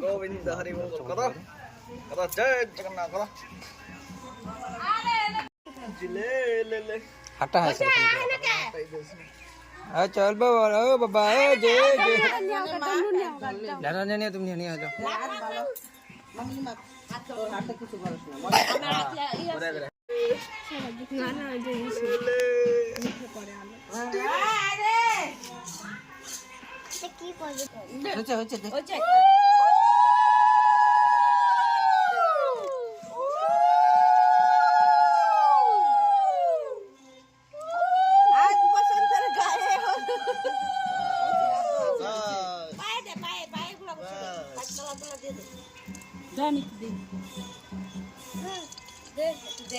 গোবিন্দ হরি বল কত কত জয় জগন্নাথ কত জিলে লে লে হাঁটা আছে चल बाबा ओ बाबा ओ जे जे जाना जाने तुम नहीं आ जाओ मम्मी मत हाथ तो हाथ कुछ बोलस ना ना ना जे नीचे पड़े आलो अरे ते की पड़े होचे देख होचे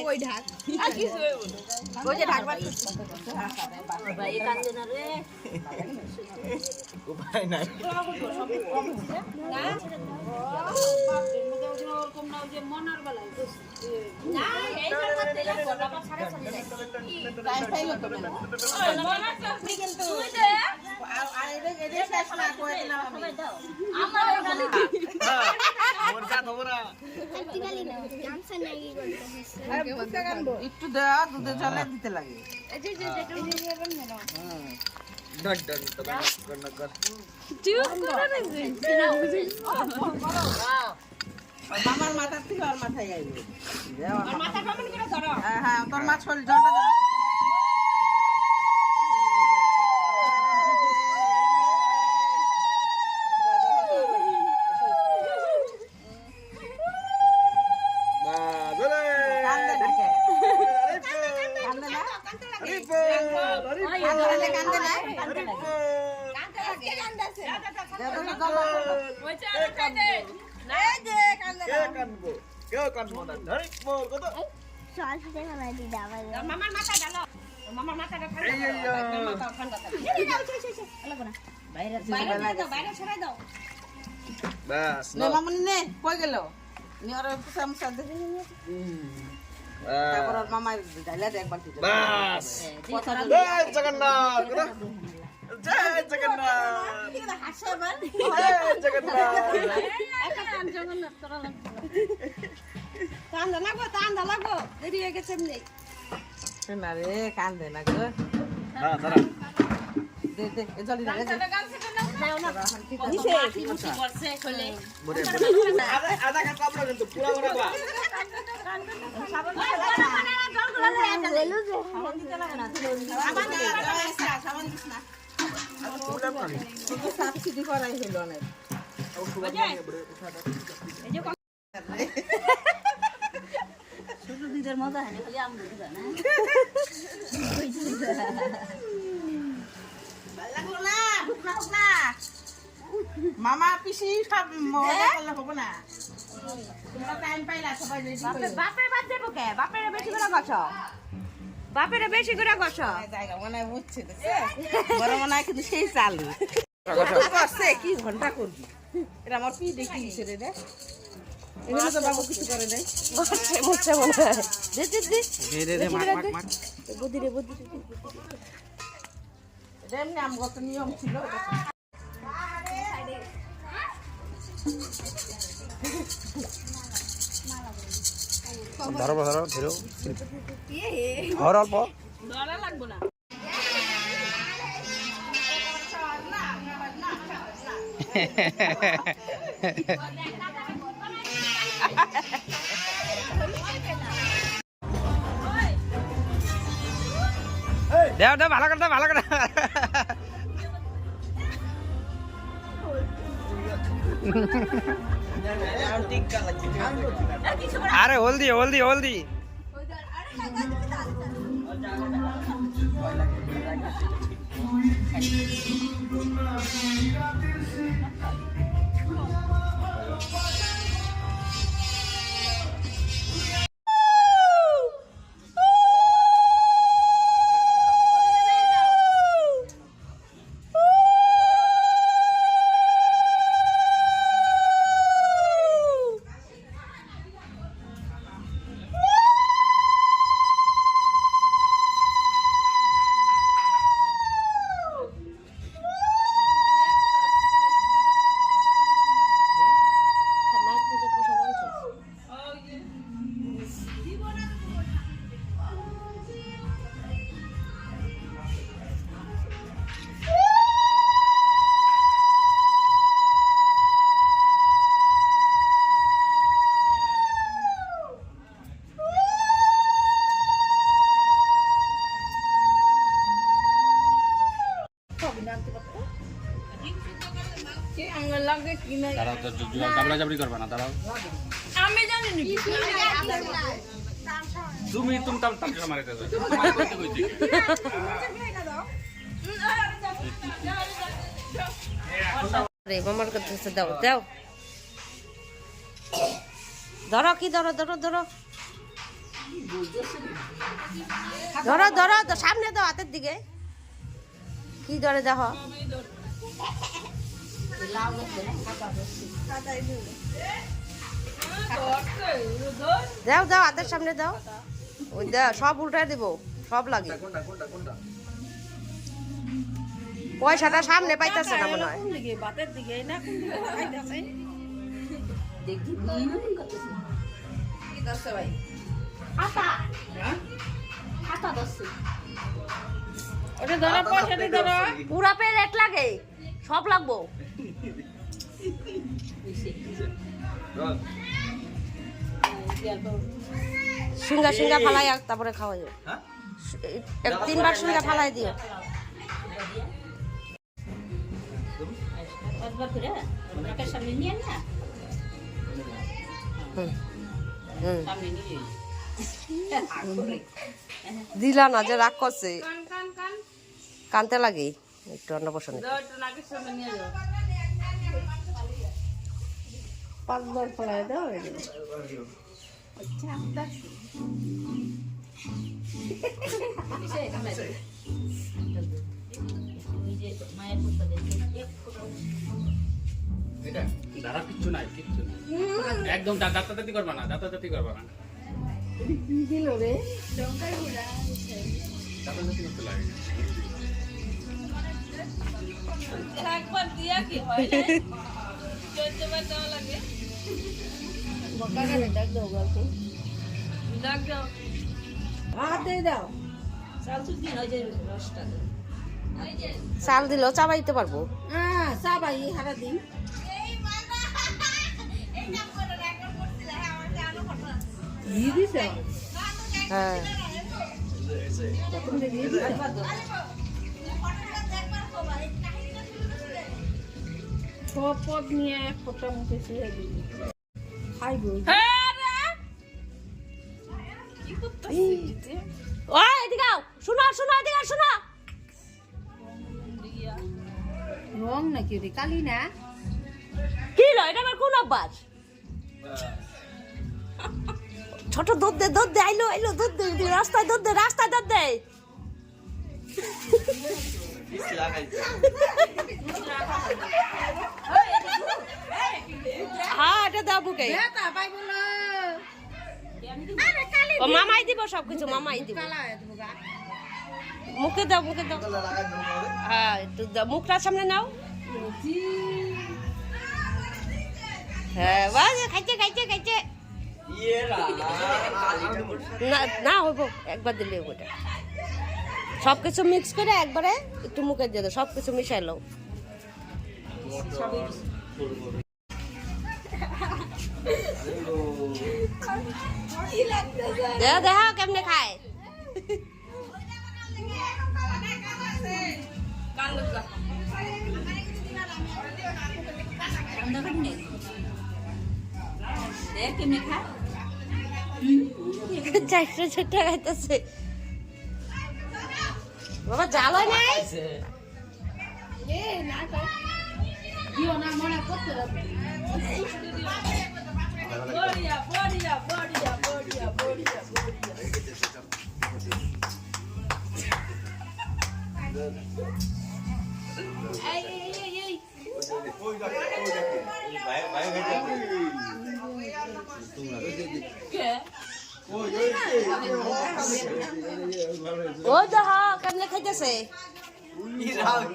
कोई ढाक आकी सोए वो जे ढाक बात भाई कान देना रे को भाई ना ना बाप रे मगे जो कम ना जे मनार वाला ना এই বার দিলা গোটা পা সাড়ে চলে যায় প্রাইস পাইলো তো না মনার চাকরি কিন্তু তুই দে আর এদের শেষ না কই না সবাই দাও আমার গালি মোর সাথ হবো না আন্টি গালি না গামছা নাই বলতে আরে বুঝতে গানবো একটু দাও দুধে জলে দিতে লাগে এই যে নেবেন না ডট ডট তো না কর তুই করো না যে না বুঝি করো আর মামার মাথা থেকে আর মাথায় আইবে আর মাথা কেমন করে ধরো হ্যাঁ হ্যাঁ তোর মাছ হল জলটা দাও মামার মাথা ডালো মামার মাথাটা ঠান্ডা বাইরে ছড়াই দাও বাস নে মামুনি নে কই গেল নি আর পুষা মুসা দে তারপর মামা ডাইলা দেখ বাকি বাস জয় জগন্নাথ জয় জগন্নাথ কি হাসে বল জয় জগন্নাথ একটা টান জগন্নাথ তোরা লাগবে টান লাগো দেরি হয়ে গেছে এমনি না রে কান দে না গো না দাঁড়া দে দে এ জলদি লাগে নাও না নিচে কি করছে চলে মরে আধা কাপ আপনারা কিন্তু পুরো বড় বা সাবান জল গুলো লে সাবান দিতে লাগে না সাবান দিস না পুরো পানি তো সাফ সিধি করাই হলো না এই যে শুধু দিদের মজা হয় না খালি আম দিবা না ভালো লাগলো না হুক না মামা পিসি সব মজা করলে হবে না তোমরা টাইম পাইলা সবাই রেডি করে বাপের বাদ দেবো কে বাপের বেশি করে গছ বাপের বেশি করে গছ জায়গা মনে বুঝছে তো বড় মনে হয় কিন্তু সেই চালু করছে কি ঘন্টা করবি এটা আমার পি দেখি ছেড়ে দে এগুলো তো বাবু কিছু করে নাই বলছে মনে হয় দে মার বুদ্ধি রে এমনি আমগত নিয়ম ছিল ধরো ধরো ধর অল্প ধরা লাগবো না দেও দেও ভালো করে আরে হলদি দাঁড়াও তো জাবড়া জাবড়ি করবে না দাঁড়াও আমি জানি নি তুমি তাম মারিতে যাও তোমার কইতে কইতে রে মামার কাছে দাও দাও ধরো কি ধরো ধরো ধরো ধরো ধরো তো সামনে দাও হাতের দিকে কি ধরে দেখো দাও দাও হাতের সামনে দাও ওই দাও সব উল্টায় দিব সব লাগে পয়সাটা সামনে পাইতেছে না মনে হয় বাতের দিকে না কোন দিকে খাইতেছে দেখি কি দছে ভাই আটা দছে ওটা ধরো পয়সাটা ধরো পুরা পে রেট লাগে সব লাগবো সিঙ্গা সিঙ্গা ফালাই তারপরে খাওয়া যাবে তিনবার সিঙ্গা ফালাই দিও দিলা না যে রাগ করছে কানতে লাগে একটু অন্য বসনে 5 বার ফলাই দাও দাঁড়া কিচ্ছু নাই একদম দাঁতাদাতি করবে না দাঁতাদাতি করবে না কি দিল রে দাঁতাদাতি করতে লাগে একবার দিয়া কি হয় না চলতে দাও লাগে মক্কা করে ডাক দাও গল্প ডাক দাও হাতে দাও চাল সুদি নয় যে রসটা চাল দিলেও চাবাইতে পারবো হ্যাঁ চাবাই হারা দিন হ্যাঁ পদ নিয়ে ফটো মুখে খাইব ও এদিকে আও শোনো শোনো এদিকে শোনো রং নাকি রে কালি না কি লো এটা আমার কোন অভ্যাস ছোট দুধ দে আইলো আইলো দুধ দে রাস্তায় দুধ দে হ্যাঁ এটা দাও বুকে ও মামাই দিব সবকিছু মামাই দিব মুখে দাও হ্যাঁ একটু মুখটার সামনে নাও হ্যাঁ বাস খাইছে না হইব একবার দিলে ওটা সবকিছু মিক্স করে একবারে একটু মুখে দিয়ে দাও সবকিছু মিশাই লো দেখা কেমনে খায় চারটা খাইতেছে বাবা জাল হয় নাই ও দেখা কেমনে খাইতেছে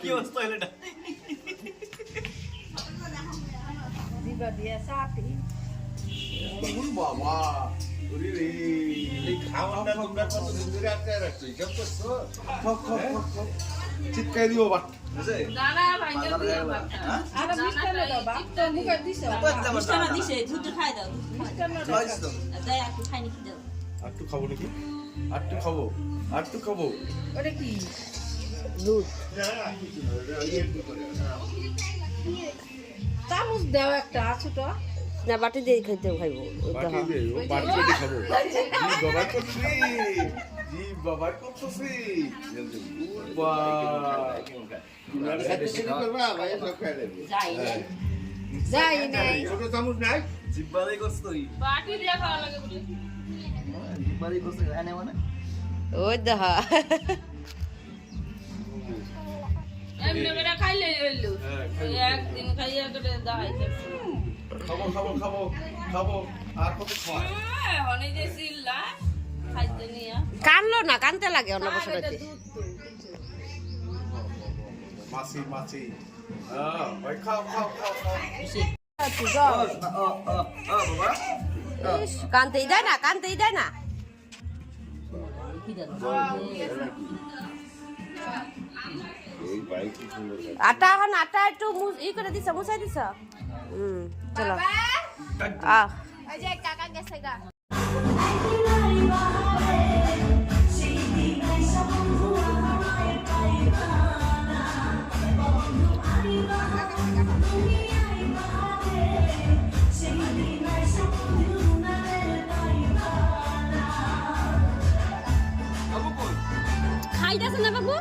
কি অবস্থা হলো এটা দিবা দিয়া সাথী বাবা ওরে রে এই খাওয়াটা তোমরা কত দিন ধরে আটকে রাখছো হিসাব করছো চিৎকার দিও বাট বুঝে দাদা ভাঙ্গে দিও বাট আর মিষ্টান্ন দাও বাপ তো মুখে দিছো মিষ্টান্ন দিছে দুধ খাই দাও মিষ্টান্ন দাও দাই একটু খাই নাকি দাও আটটু খাবো নাকি আটটু খাবো ওরে কি দুধ চামচ দেও একটা ছোট না বাটি দিয়ে খাইতে খাইব বাটি দে ও বাটি দিয়ে খাবো জি বাবা করছি জি বাবা করতেছি বাহ সাথে শুরু করবা ভাই সব খাই দেবে যাই নাই ছোট চামচ নাই জিব্বালাই করছ তুই বাটি দিয়ে খাওয়া লাগে বলে জিব্বালাই করছ এনে মানে ওই দেখা এমনি করে খাইলে হইলো একদিন খাইয়া করে দাইতে খাবো খাবো খাবো খাবো আর কত খাওয়া হনে যে সিল্লা খাইতে নিয়া কানলো না কানতে লাগে অন্য বছরতে মাছি মাছি ভাই খাও খাও খাও খাও বাবা কানতেই দেয় না কানতেই দেয় না এই ভাই কি সুন্দর আটা এখন আটা একটু ই করে দিছ মুছাই দিছ চলো আহ ওই যে কাকা গেছে গা খাইতেছে না বাবু